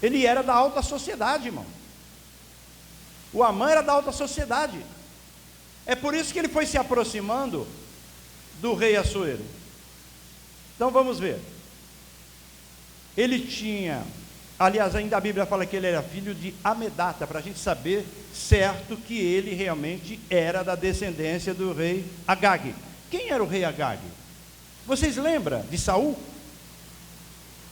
Ele era da alta sociedade, irmão. O Amã era da alta sociedade. É por isso que ele foi se aproximando do rei Assuero. Então vamos ver. Ele tinha, aliás, ainda a Bíblia fala que ele era filho de Amedata, para a gente saber certo que ele realmente era da descendência do rei Agag. Quem era o rei Agag? Vocês lembram de Saul?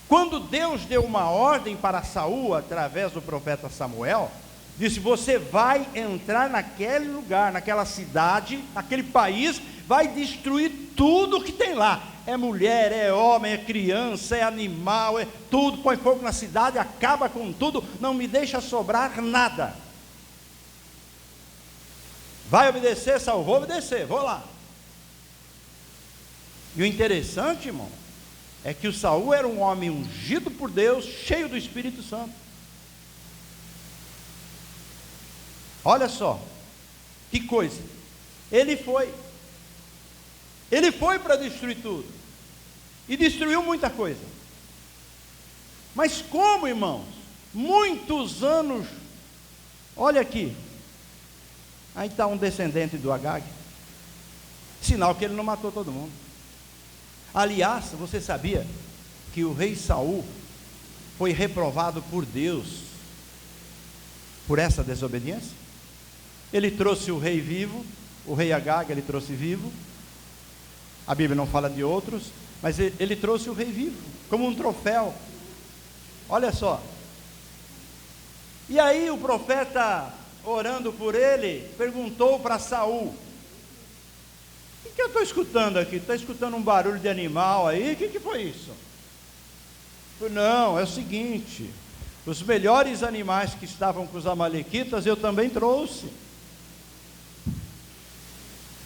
Quando Deus deu uma ordem para Saul, através do profeta Samuel, disse: você vai entrar naquele lugar, naquela cidade, naquele país, vai destruir tudo que tem lá. É mulher, é homem, é criança, é animal, é tudo. Põe fogo na cidade, acaba com tudo, não me deixa sobrar nada. Vai obedecer, Saul? Vou obedecer, vou lá. E o interessante, irmão, é que o Saul era um homem ungido por Deus, cheio do Espírito Santo. Olha só, que coisa. Ele foi para destruir tudo, e destruiu muita coisa. Mas como, irmãos? Muitos anos. Olha aqui, aí está um descendente do Agag, sinal que ele não matou todo mundo. Aliás, você sabia que o rei Saul foi reprovado por Deus por essa desobediência? Ele trouxe o rei vivo, o rei Agag ele trouxe vivo. A Bíblia não fala de outros, mas ele trouxe o rei vivo, como um troféu. Olha só. E aí o profeta, orando por ele, perguntou para Saul: o que eu estou escutando aqui? Está escutando um barulho de animal aí? O que foi isso? Não, é o seguinte: os melhores animais que estavam com os amalequitas eu também trouxe.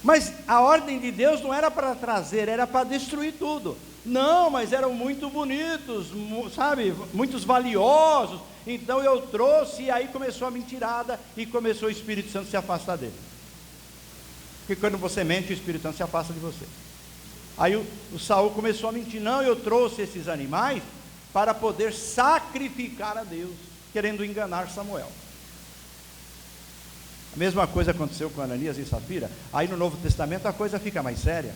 Mas a ordem de Deus não era para trazer, era para destruir tudo. Não, mas eram muito bonitos, sabe, muitos valiosos. Então eu trouxe, e aí começou a mentirada, e começou o Espírito Santo a se afastar dele. Porque quando você mente, o Espírito Santo se afasta de você. Aí o Saul começou a mentir: não, eu trouxe esses animais para poder sacrificar a Deus, querendo enganar Samuel. A mesma coisa aconteceu com Ananias e Safira. Aí no Novo Testamento a coisa fica mais séria.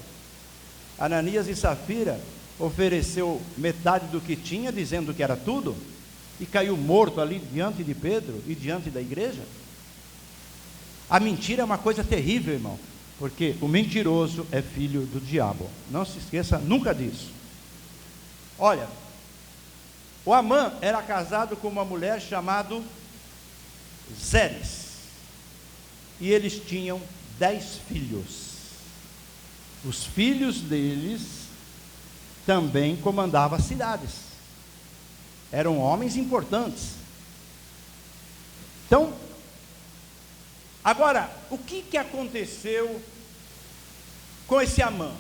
Ananias e Safira ofereceu metade do que tinha, dizendo que era tudo, e caiu morto ali diante de Pedro e diante da igreja. A mentira é uma coisa terrível, irmão, porque o mentiroso é filho do diabo. Não se esqueça nunca disso. Olha, o Amã era casado com uma mulher chamada Zeres, e eles tinham 10 filhos. Os filhos deles também comandavam as cidades, eram homens importantes. Então, agora, o que aconteceu com esse Amã?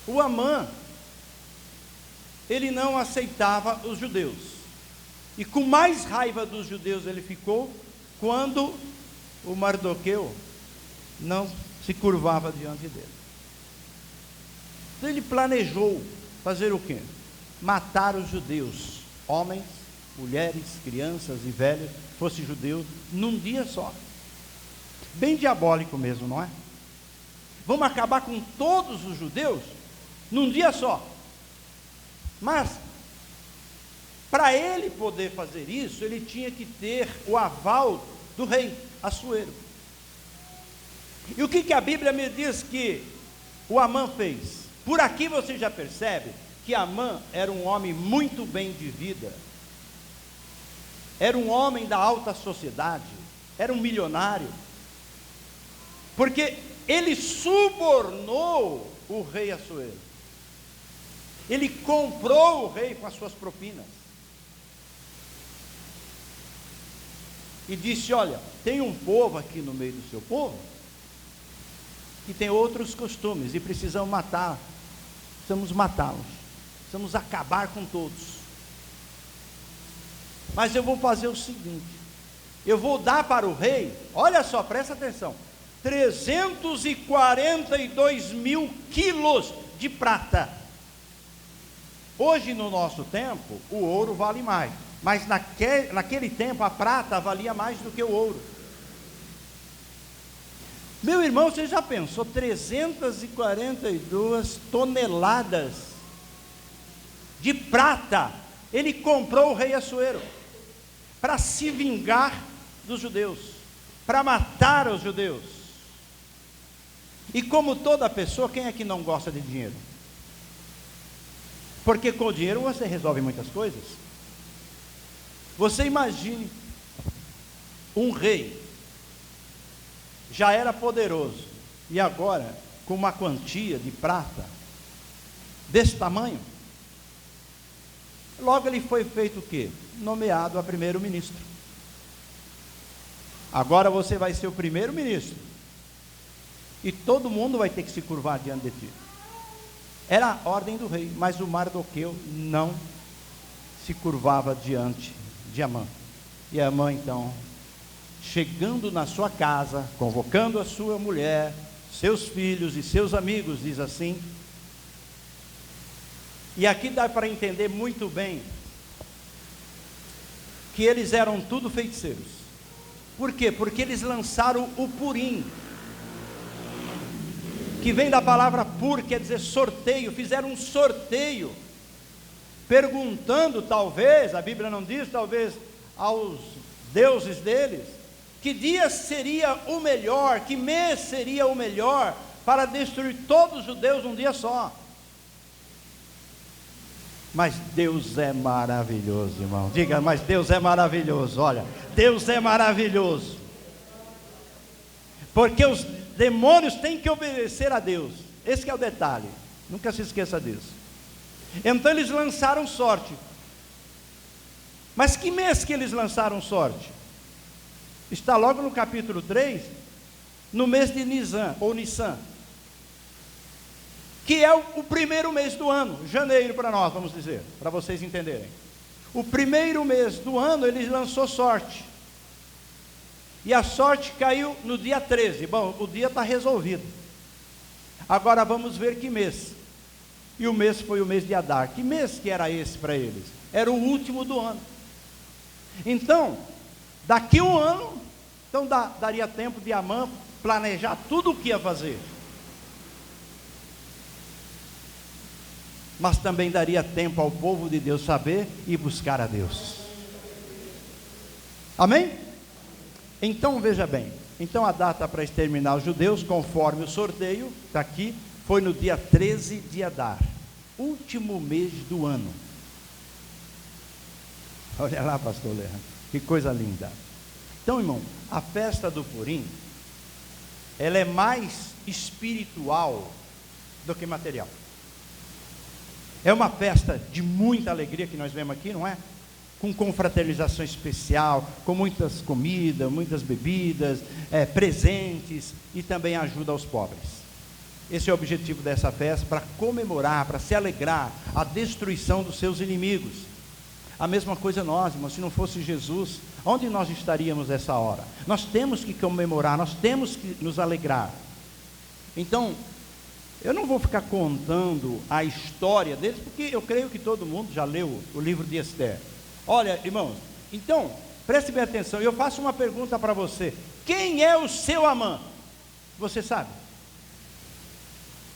O Amã, ele não aceitava os judeus, e com mais raiva dos judeus ele ficou quando o Mardoqueu não se curvava diante dele. Então ele planejou fazer o quê? Matar os judeus, homens, mulheres, crianças e velhos, fosse judeu, num dia só. Bem diabólico mesmo, não é? Vamos acabar com todos os judeus num dia só. Mas para ele poder fazer isso, ele tinha que ter o aval do rei Assuero. E o que a Bíblia me diz que o Amã fez? Por aqui você já percebe que Amã era um homem muito bem de vida, era um homem da alta sociedade, era um milionário, porque ele subornou o rei Assuero, ele comprou o rei com as suas propinas, e disse: olha, tem um povo aqui no meio do seu povo, que tem outros costumes, e precisamos matá-los, precisamos acabar com todos, mas eu vou fazer o seguinte, eu vou dar para o rei, olha só, presta atenção, 342 mil quilos de prata. Hoje, no nosso tempo, o ouro vale mais, mas naquele tempo a prata valia mais do que o ouro. Meu irmão, você já pensou? 342 toneladas de prata ele comprou o rei Assuero para se vingar dos judeus, para matar os judeus. E como toda pessoa, quem é que não gosta de dinheiro? Porque com o dinheiro você resolve muitas coisas. Você imagine um rei, já era poderoso, e agora com uma quantia de prata desse tamanho. Logo ele foi feito o quê? Nomeado a primeiro-ministro. Agora você vai ser o primeiro-ministro, e todo mundo vai ter que se curvar diante de ti. Era a ordem do rei, mas o Mardoqueu não se curvava diante de Amã. E Amã então, chegando na sua casa, convocando a sua mulher, seus filhos e seus amigos, diz assim. E aqui dá para entender muito bem que eles eram tudo feiticeiros. Por quê? Porque eles lançaram o Purim, que vem da palavra pur, quer dizer sorteio. Fizeram um sorteio, perguntando, talvez, a Bíblia não diz, talvez aos deuses deles, que dia seria o melhor, que mês seria o melhor para destruir todos os judeus num dia só. Mas Deus é maravilhoso, irmão. Diga, mas Deus é maravilhoso. Olha, Deus é maravilhoso, porque os demônios têm que obedecer a Deus. Esse que é o detalhe, nunca se esqueça disso. Então eles lançaram sorte. Mas que mês que eles lançaram sorte? Está logo no capítulo 3, no mês de Nisan, ou Nissan, que é o primeiro mês do ano, janeiro para nós, vamos dizer, para vocês entenderem. O primeiro mês do ano ele lançou sorte, e a sorte caiu no dia 13, bom, o dia está resolvido. Agora vamos ver que mês, e o mês foi o mês de Adar. Que mês que era esse para eles? Era o último do ano. Então, daqui um ano, então daria tempo de Amã planejar tudo o que ia fazer. Mas também daria tempo ao povo de Deus saber e buscar a Deus. Amém? Então veja bem, então a data para exterminar os judeus, conforme o sorteio, está aqui, foi no dia 13 de Adar, último mês do ano. Olha lá, pastor Leandro, que coisa linda. Então, irmão, a festa do Purim, ela é mais espiritual do que material. É uma festa de muita alegria que nós vemos aqui, não é? Com confraternização especial, com muitas comidas, muitas bebidas, presentes, e também ajuda aos pobres. Esse é o objetivo dessa festa, para comemorar, para se alegrar a destruição dos seus inimigos. A mesma coisa nós, irmãos, se não fosse Jesus, onde nós estaríamos nessa hora? Nós temos que comemorar, nós temos que nos alegrar. Então, eu não vou ficar contando a história deles, porque eu creio que todo mundo já leu o livro de Esther. Olha, irmãos, então, preste bem atenção, eu faço uma pergunta para você: quem é o seu Amã? Você sabe?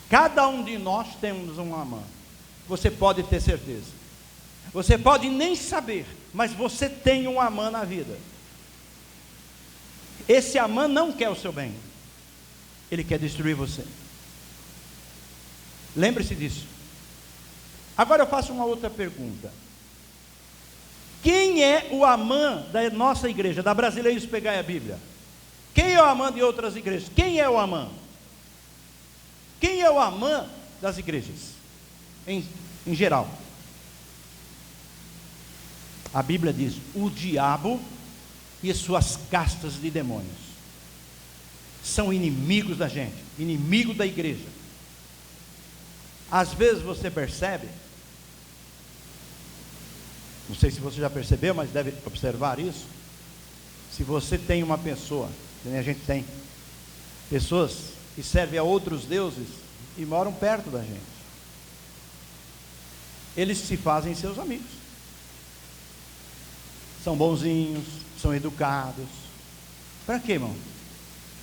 Cada um de nós temos um Amã, você pode ter certeza. Você pode nem saber, mas você tem um Amã na vida. Esse Amã não quer o seu bem, ele quer destruir você. Lembre-se disso. Agora eu faço uma outra pergunta: quem é o Amã da nossa igreja, da Brasileiros Pegai a Bíblia? Quem é o Amã de outras igrejas? Quem é o Amã? Quem é o Amã das igrejas? Em geral. A Bíblia diz: o diabo e suas castas de demônios são inimigos da gente, inimigo da igreja. Às vezes você percebe, não sei se você já percebeu, mas deve observar isso. Se você tem uma pessoa, que a gente tem pessoas que servem a outros deuses e moram perto da gente, eles se fazem seus amigos. São bonzinhos, são educados. Para quê, irmão?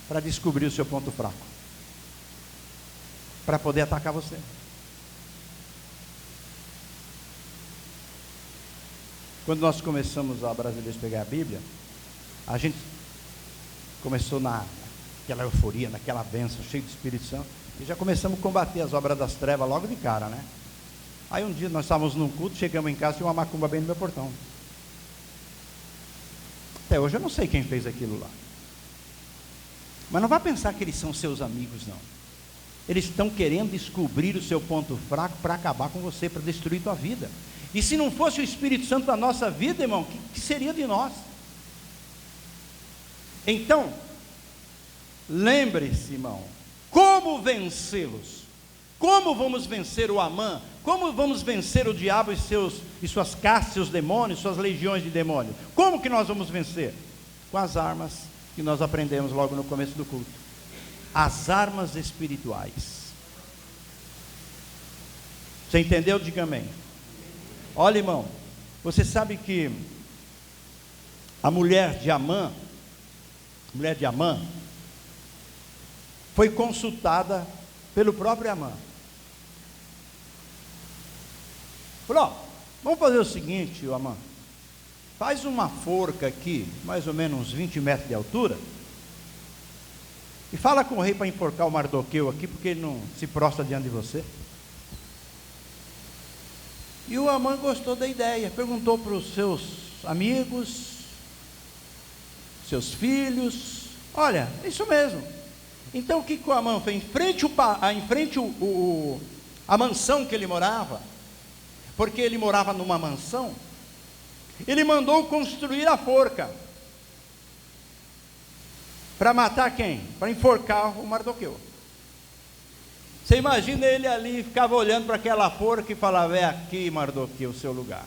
Para descobrir o seu ponto fraco, para poder atacar você. Quando nós começamos a Brasileiros pegar a Bíblia, a gente começou naquela euforia, naquela bênção, cheio do Espírito Santo, e já começamos a combater as obras das trevas logo de cara, né? Aí um dia nós estávamos num culto, chegamos em casa e tinha uma macumba bem no meu portão. Até hoje eu não sei quem fez aquilo lá. Mas não vá pensar que eles são seus amigos, não. Eles estão querendo descobrir o seu ponto fraco para acabar com você, para destruir tua vida. E se não fosse o Espírito Santo na nossa vida, irmão, o que seria de nós? Então, lembre-se, irmão, como vencê-los? Como vamos vencer o Amã? Como vamos vencer o diabo e suas castas, seus demônios, suas legiões de demônios? Como que nós vamos vencer? Com as armas que nós aprendemos logo no começo do culto. As armas espirituais. Você entendeu? Diga amém. Olha, irmão, você sabe que a mulher de Amã foi consultada pelo próprio Amã. Falou: ó, vamos fazer o seguinte, Amã, faz uma forca aqui, mais ou menos uns 20 metros de altura, e fala com o rei para enforcar o Mardoqueu aqui, porque ele não se prostra diante de você. E o Amã gostou da ideia, perguntou para os seus amigos, seus filhos: olha, é isso mesmo. Então o que o Amã fez? Em frente a mansão que ele morava, porque ele morava numa mansão, ele mandou construir a forca. Para matar quem? Para enforcar o Mardoqueu. Você imagina ele ali, ficava olhando para aquela forca e falava: é aqui, Mardoqueu, o seu lugar.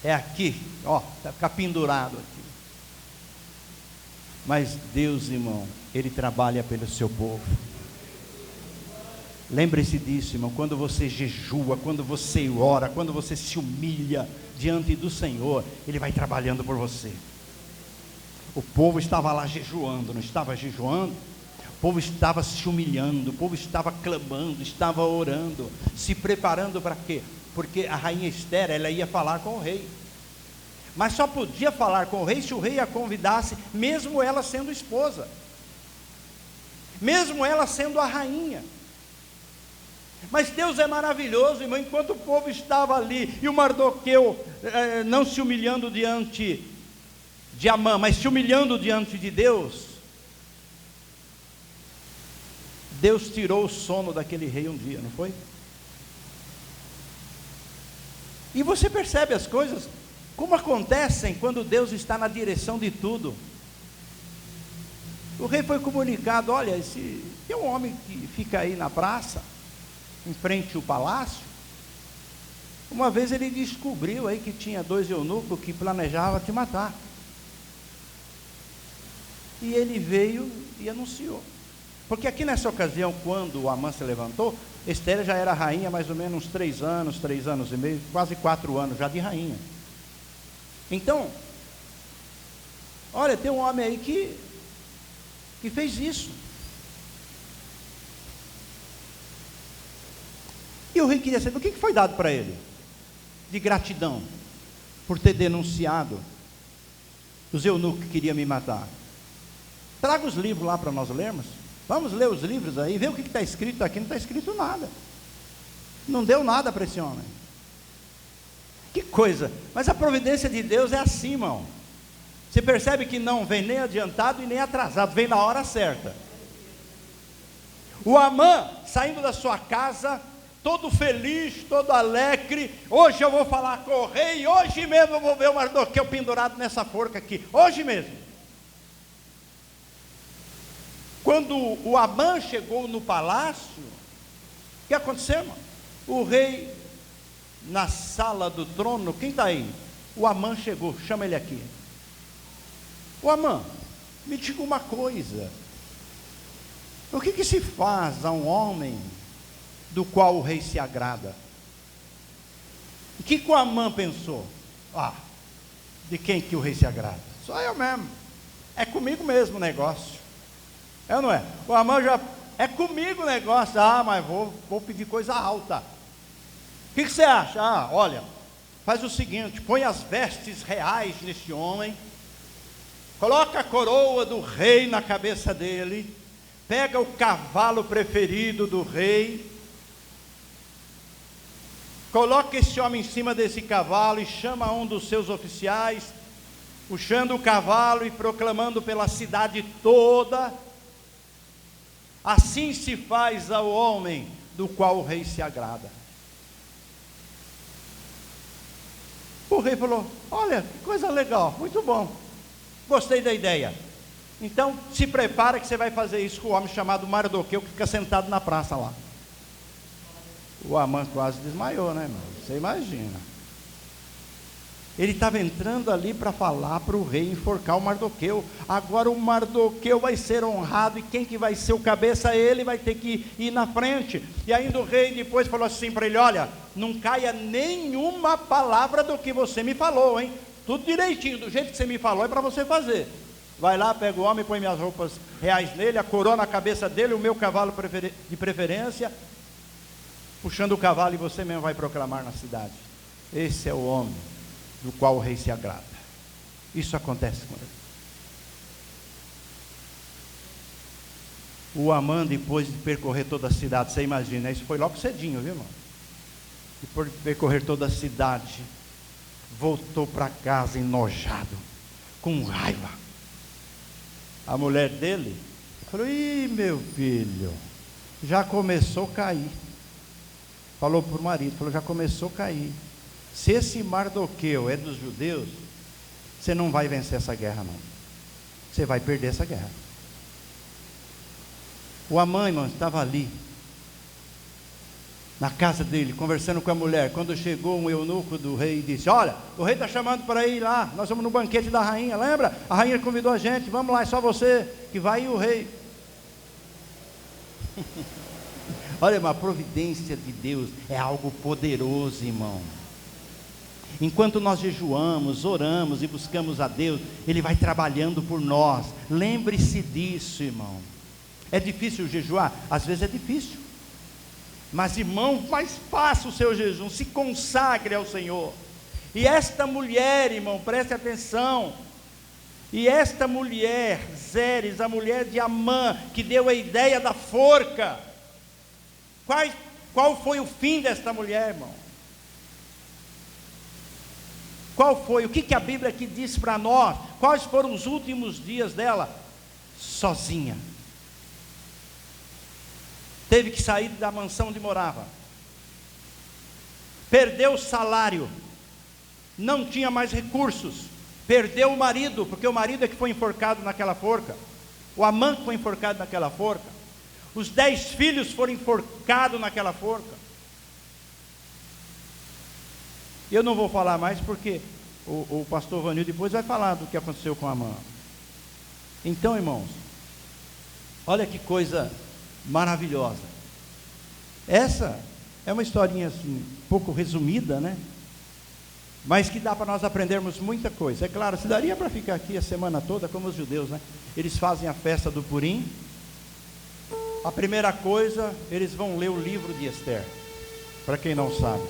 É aqui, ó, vai ficar pendurado aqui. Mas Deus, irmão, Ele trabalha pelo seu povo. Lembre-se disso, irmão, quando você jejua, quando você ora, quando você se humilha diante do Senhor, Ele vai trabalhando por você. O povo estava lá jejuando, não estava jejuando? O povo estava se humilhando, o povo estava clamando, estava orando, se preparando para quê? Porque a rainha Esther, ela ia falar com o rei, mas só podia falar com o rei se o rei a convidasse, mesmo ela sendo esposa, mesmo ela sendo a rainha. Mas Deus é maravilhoso, irmão. Enquanto o povo estava ali e o Mardoqueu não se humilhando diante de Amã, mas se humilhando diante de Deus, Deus tirou o sono daquele rei um dia, não foi? E você percebe as coisas como acontecem quando Deus está na direção de tudo. O rei foi comunicado: olha, tem um homem que fica aí na praça, em frente ao palácio. Uma vez ele descobriu aí que tinha 2 eunucos que planejavam te matar. E ele veio e anunciou. Porque aqui nessa ocasião, quando o Amã se levantou, Esther já era rainha mais ou menos uns 3 anos e meio, quase 4 anos já de rainha. Então, olha, tem um homem aí que fez isso. E o rei queria saber o que foi dado para ele de gratidão por ter denunciado os eunucos que queriam me matar. Traga os livros lá para nós lermos. Vamos ler os livros aí, ver o que está escrito aqui. Não está escrito nada. Não deu nada para esse homem. Que coisa. Mas a providência de Deus é assim, irmão. Você percebe que não vem nem adiantado e nem atrasado, vem na hora certa. O Amã, saindo da sua casa, todo feliz, todo alegre: hoje eu vou falar com o rei, hoje mesmo eu vou ver o Mardoqueu pendurado nessa forca aqui, hoje mesmo. Quando o Amã chegou no palácio, o que aconteceu, irmão? O rei, na sala do trono, quem está aí? O Amã chegou, chama ele aqui. O Amã, me diga uma coisa: o que se faz a um homem do qual o rei se agrada. O que o Amã pensou? De quem que o rei se agrada? Sou eu mesmo. É comigo mesmo o negócio. É ou não é? O Amã já... É comigo o negócio. Mas vou pedir coisa alta. O que você acha? Olha, faz o seguinte, põe as vestes reais nesse homem, coloca a coroa do rei na cabeça dele, pega o cavalo preferido do rei, coloca esse homem em cima desse cavalo e chama um dos seus oficiais, puxando o cavalo e proclamando pela cidade toda: assim se faz ao homem do qual o rei se agrada. O rei falou: olha, que coisa legal, muito bom, gostei da ideia. Então se prepara que você vai fazer isso com o homem chamado Mardoqueu, que fica sentado na praça lá. O Amã quase desmaiou, né, irmão? Você imagina. Ele estava entrando ali para falar para o rei enforcar o Mardoqueu. Agora o Mardoqueu vai ser honrado, e quem que vai ser o cabeça? Ele vai ter que ir na frente. E ainda o rei depois falou assim para ele: olha, não caia nenhuma palavra do que você me falou, hein? Tudo direitinho, do jeito que você me falou é para você fazer. Vai lá, pega o homem, põe minhas roupas reais nele, a coroa na cabeça dele, o meu cavalo de preferência, puxando o cavalo, e você mesmo vai proclamar na cidade: esse é o homem do qual o rei se agrada. Isso acontece com ele. O Amã, depois de percorrer toda a cidade, você imagina, isso foi logo cedinho, viu, irmão? Depois de percorrer toda a cidade, voltou para casa enojado, com raiva. A mulher dele falou: ih, meu filho, já começou a cair. Falou para o marido, falou: já começou a cair. Se esse Mardoqueu é dos judeus, você não vai vencer essa guerra, não. Você vai perder essa guerra. O Amã, irmão, estava ali, na casa dele, conversando com a mulher, quando chegou um eunuco do rei e disse: olha, o rei está chamando para ir lá, nós vamos no banquete da rainha, lembra? A rainha convidou a gente, vamos lá, é só você que vai, e o rei. Olha, uma providência de Deus é algo poderoso, irmão. Enquanto nós jejuamos, oramos e buscamos a Deus, Ele vai trabalhando por nós. Lembre-se disso, irmão. É difícil jejuar? Às vezes é difícil. Mas, irmão, mais faça o seu jejum, se consagre ao Senhor. E esta mulher, irmão, preste atenção. E esta mulher, Zeres, a mulher de Amã, que deu a ideia da forca. Qual foi o fim desta mulher, irmão? Qual foi? O que a Bíblia aqui diz para nós? Quais foram os últimos dias dela? Sozinha. Teve que sair da mansão onde morava. Perdeu o salário. Não tinha mais recursos. Perdeu o marido, porque o marido é que foi enforcado naquela forca. O Amã foi enforcado naquela forca. Os 10 filhos foram enforcados naquela forca. Eu não vou falar mais porque o pastor Vanil depois vai falar do que aconteceu com Amã. Então, irmãos, olha que coisa maravilhosa. Essa é uma historinha assim, um pouco resumida, né? Mas que dá para nós aprendermos muita coisa. É claro, se daria para ficar aqui a semana toda, como os judeus, né? Eles fazem a festa do Purim. A primeira coisa, eles vão ler o livro de Esther, para quem não sabe.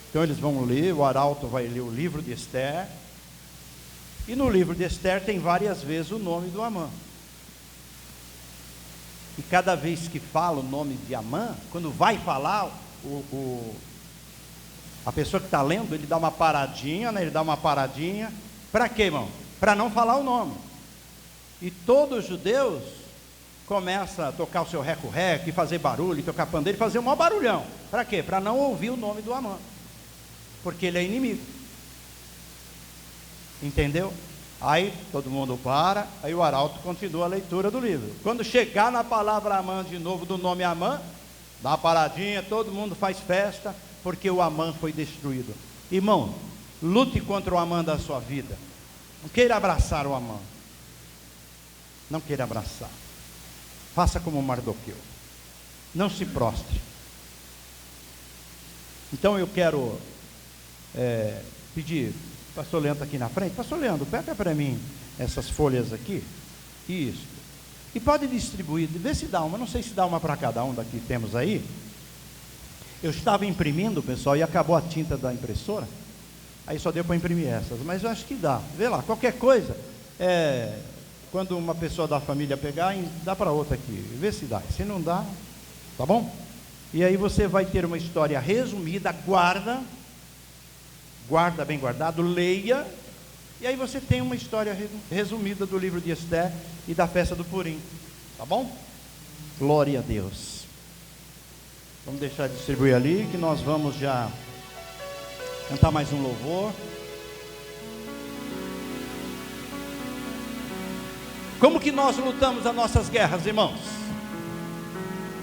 Então eles vão ler, o arauto vai ler o livro de Esther, e no livro de Esther tem várias vezes o nome do Amã. E cada vez que fala o nome de Amã, quando vai falar, a pessoa que está lendo, ele dá uma paradinha, né? Ele dá uma paradinha, para quê, irmão? Para não falar o nome. E todos os judeus começam a tocar o seu reco-reco, e fazer barulho, e tocar pandeiro, e fazer um maior barulhão. Para quê? Para não ouvir o nome do Amã, porque ele é inimigo. Entendeu? Aí todo mundo para, aí o arauto continua a leitura do livro. Quando chegar na palavra Amã de novo, do nome Amã, dá uma paradinha, todo mundo faz festa, porque o Amã foi destruído. Irmão, lute contra o Amã da sua vida. Não queira abraçar o Amã. Não queira abraçar. Faça como Mardoqueu. não se prostre. Então eu quero pedir, pastor Leandro aqui na frente. Pastor Leandro, pega para mim essas folhas aqui. Isso. E pode distribuir, vê se dá uma, não sei se dá uma para cada um daqui temos aí. Eu estava imprimindo, pessoal, e acabou a tinta da impressora. Aí só deu para imprimir essas, mas eu acho que dá. Vê lá, qualquer coisa, quando uma pessoa da família pegar, dá para outra aqui. Vê se dá. Se não dá, tá bom? E aí você vai ter uma história resumida, guarda bem guardado, leia. E aí você tem uma história resumida do livro de Esté e da festa do Purim. Tá bom? Glória a Deus. Vamos deixar distribuir ali, que nós vamos já cantar mais um louvor. Como que nós lutamos as nossas guerras, irmãos?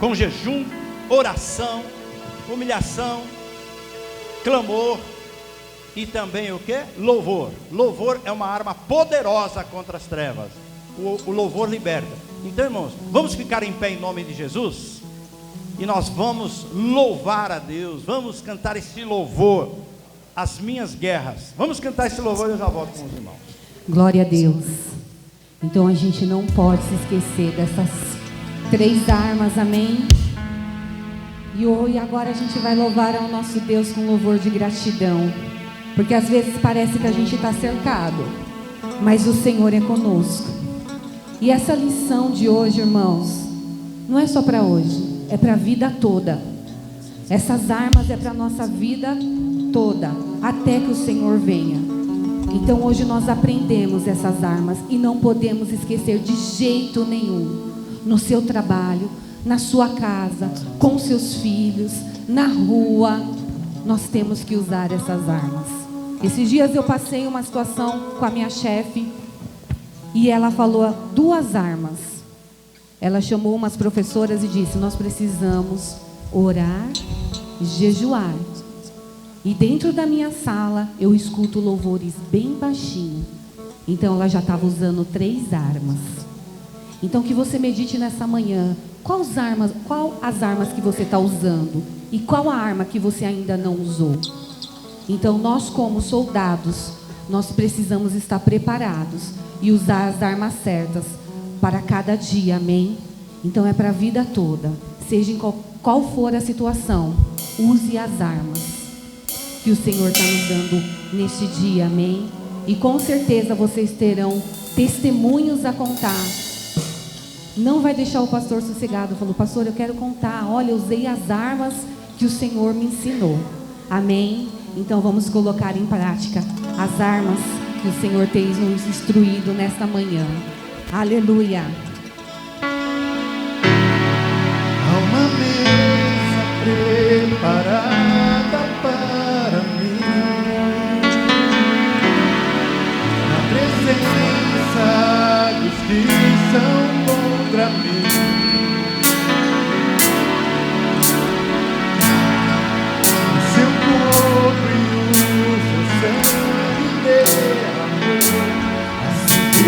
Com jejum, oração, humilhação, clamor e também o que? Louvor. Louvor é uma arma poderosa contra as trevas. O louvor liberta. Então, irmãos, vamos ficar em pé em nome de Jesus e nós vamos louvar a Deus. Vamos cantar esse louvor, as minhas guerras. Vamos cantar esse louvor e eu já volto com os irmãos. Glória a Deus. Então a gente não pode se esquecer dessas 3 armas, amém? E agora a gente vai louvar ao nosso Deus com louvor de gratidão, porque às vezes parece que a gente está cercado, mas o Senhor é conosco. E essa lição de hoje, irmãos, não é só para hoje, é para a vida toda. Essas armas é para a nossa vida toda, até que o Senhor venha. Então hoje nós aprendemos essas armas e não podemos esquecer de jeito nenhum. No seu trabalho, na sua casa, com seus filhos, na rua, nós temos que usar essas armas. Esses dias eu passei uma situação com a minha chefe e ela falou 2 armas. Ela chamou umas professoras e disse: nós precisamos orar, jejuar. E dentro da minha sala eu escuto louvores bem baixinho. Então ela já estava usando 3 armas. Então que você medite nessa manhã. Qual as armas que você está usando? E qual a arma que você ainda não usou? Então nós, como soldados, nós precisamos estar preparados e usar as armas certas para cada dia, amém? Então é para a vida toda. Seja em qual for a situação, use as armas que o Senhor está nos dando neste dia, amém? E com certeza vocês terão testemunhos a contar. Não vai deixar o pastor sossegado. Falou: pastor, eu quero contar. Olha, eu usei as armas que o Senhor me ensinou. Amém? Então vamos colocar em prática as armas que o Senhor tem nos instruído nesta manhã. Aleluia. Há uma mesa preparada para mim, na presença dos que são contra mim. O seu corpo e o seu sangue derramou, assim que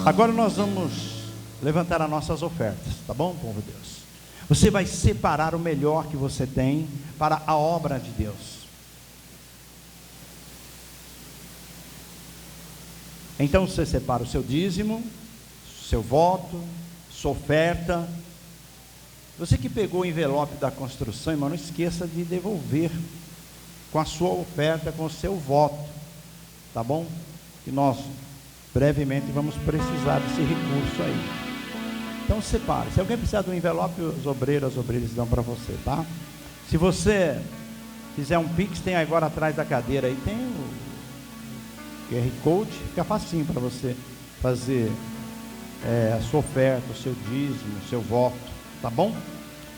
Agora nós vamos levantar as nossas ofertas, tá bom, povo de Deus? Você vai separar o melhor que você tem para a obra de Deus. Então você separa o seu dízimo, seu voto, sua oferta. Você que pegou o envelope da construção, irmão, não esqueça de devolver com a sua oferta, com o seu voto, tá bom? Que nós brevemente vamos precisar desse recurso aí. Então separe. Se alguém precisar do envelope, os obreiros, as obreiras dão para você, tá? Se você fizer um Pix, tem agora atrás da cadeira aí, tem o QR Code, fica facinho para você fazer a sua oferta, o seu dízimo, o seu voto, tá bom?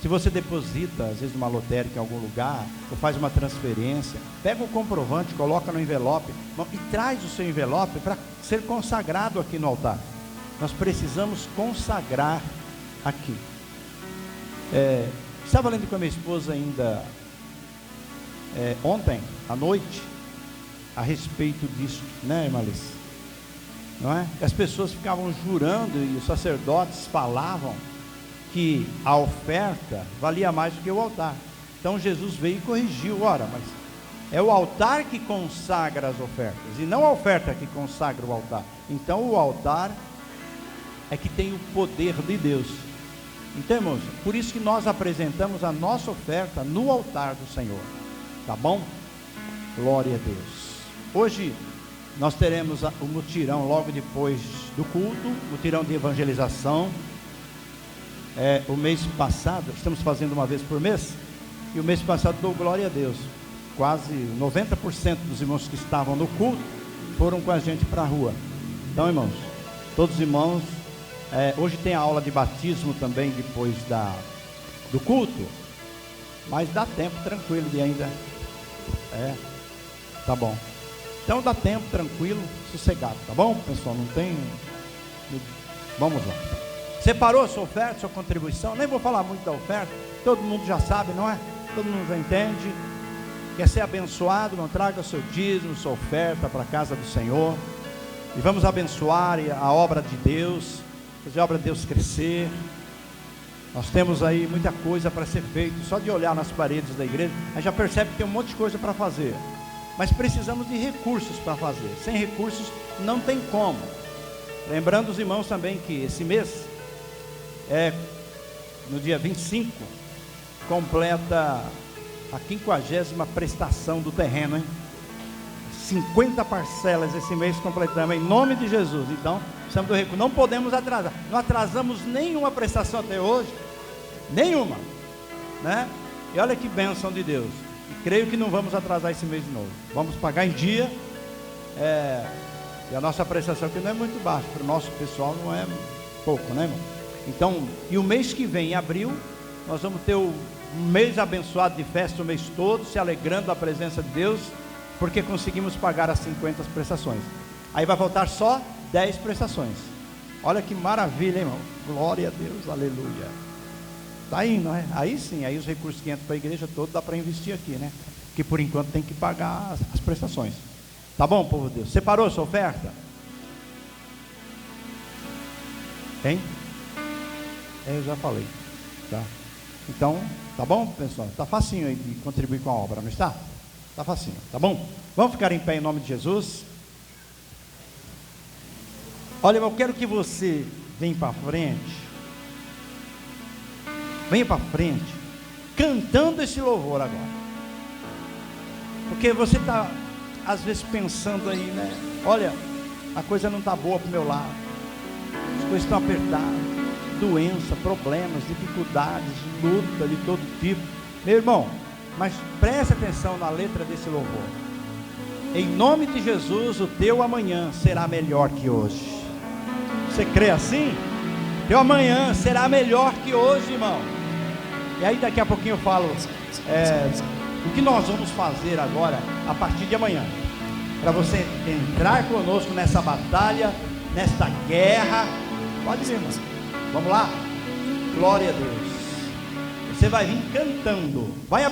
Se você deposita, às vezes numa lotérica em algum lugar, ou faz uma transferência, pega o comprovante, coloca no envelope, e traz o seu envelope para ser consagrado aqui no altar. Nós precisamos consagrar aqui. Estava lendo com a minha esposa ainda ontem à noite, a respeito disso, né, irmã Alice? Não é? As pessoas ficavam jurando e os sacerdotes falavam que a oferta valia mais do que o altar. Então Jesus veio e corrigiu. Ora, mas é o altar que consagra as ofertas, e não a oferta que consagra o altar. Então o altar é que tem o poder de Deus. Então, irmãos, por isso que nós apresentamos a nossa oferta no altar do Senhor, tá bom? Glória a Deus. Hoje nós teremos o mutirão logo depois do culto, mutirão de evangelização. O mês passado, estamos fazendo uma vez por mês, e o mês passado dou glória a Deus, quase 90% dos irmãos que estavam no culto foram com a gente para a rua. Então, irmãos, todos os irmãos, hoje tem a aula de batismo também depois do culto, mas dá tempo tranquilo de ainda, tá bom, então dá tempo tranquilo, sossegado, tá bom, pessoal? Não tem, vamos lá. Separou a sua oferta, sua contribuição? Nem vou falar muito da oferta, todo mundo já sabe, não é? Todo mundo já entende. Quer ser abençoado? Não traga o seu dízimo, sua oferta para a casa do Senhor, e vamos abençoar a obra de Deus, fazer a obra de Deus crescer. Nós temos aí muita coisa para ser feito. Só de olhar nas paredes da igreja, a gente já percebe que tem um monte de coisa para fazer, mas precisamos de recursos para fazer. Sem recursos não tem como. Lembrando os irmãos também que esse mês, no dia 25, completa a 50ª prestação do terreno, hein? 50 parcelas esse mês completamos, em nome de Jesus. Então, precisamos do recurso, não podemos atrasar. Não atrasamos nenhuma prestação até hoje, nenhuma, né? E olha que bênção de Deus. E creio que não vamos atrasar esse mês de novo. Vamos pagar em dia. E a nossa prestação aqui não é muito baixa, para o nosso pessoal não é pouco, né, irmão? Então, e o mês que vem, em abril, nós vamos ter um mês abençoado de festa o mês todo, se alegrando da presença de Deus, porque conseguimos pagar as 50 prestações. Aí vai faltar só 10 prestações. Olha que maravilha, hein, irmão? Glória a Deus, aleluia. Tá aí, não é? Aí sim, aí os recursos que entram para a igreja toda dá para investir aqui, né? Que por enquanto tem que pagar as prestações. Tá bom, povo de Deus? Separou a sua oferta? Hein? Eu já falei, tá? Então, tá bom, pessoal? Tá facinho aí de contribuir com a obra, não está? Tá facinho, tá bom? Vamos ficar em pé em nome de Jesus. Olha, eu quero que você venha para frente. Venha para frente, cantando esse louvor agora. Porque você está, às vezes, pensando aí, né? Olha, a coisa não está boa para o meu lado. As coisas estão apertadas. Doença, problemas, dificuldades, luta de todo tipo. Meu irmão, mas preste atenção na letra desse louvor. Em nome de Jesus, o teu amanhã será melhor que hoje. Você crê assim? Teu amanhã será melhor que hoje, irmão. E aí daqui a pouquinho eu falo o que nós vamos fazer agora a partir de amanhã, para você entrar conosco nessa batalha, nesta guerra. Pode vir, irmão. Vamos lá? Glória a Deus. Você vai vir cantando. Vai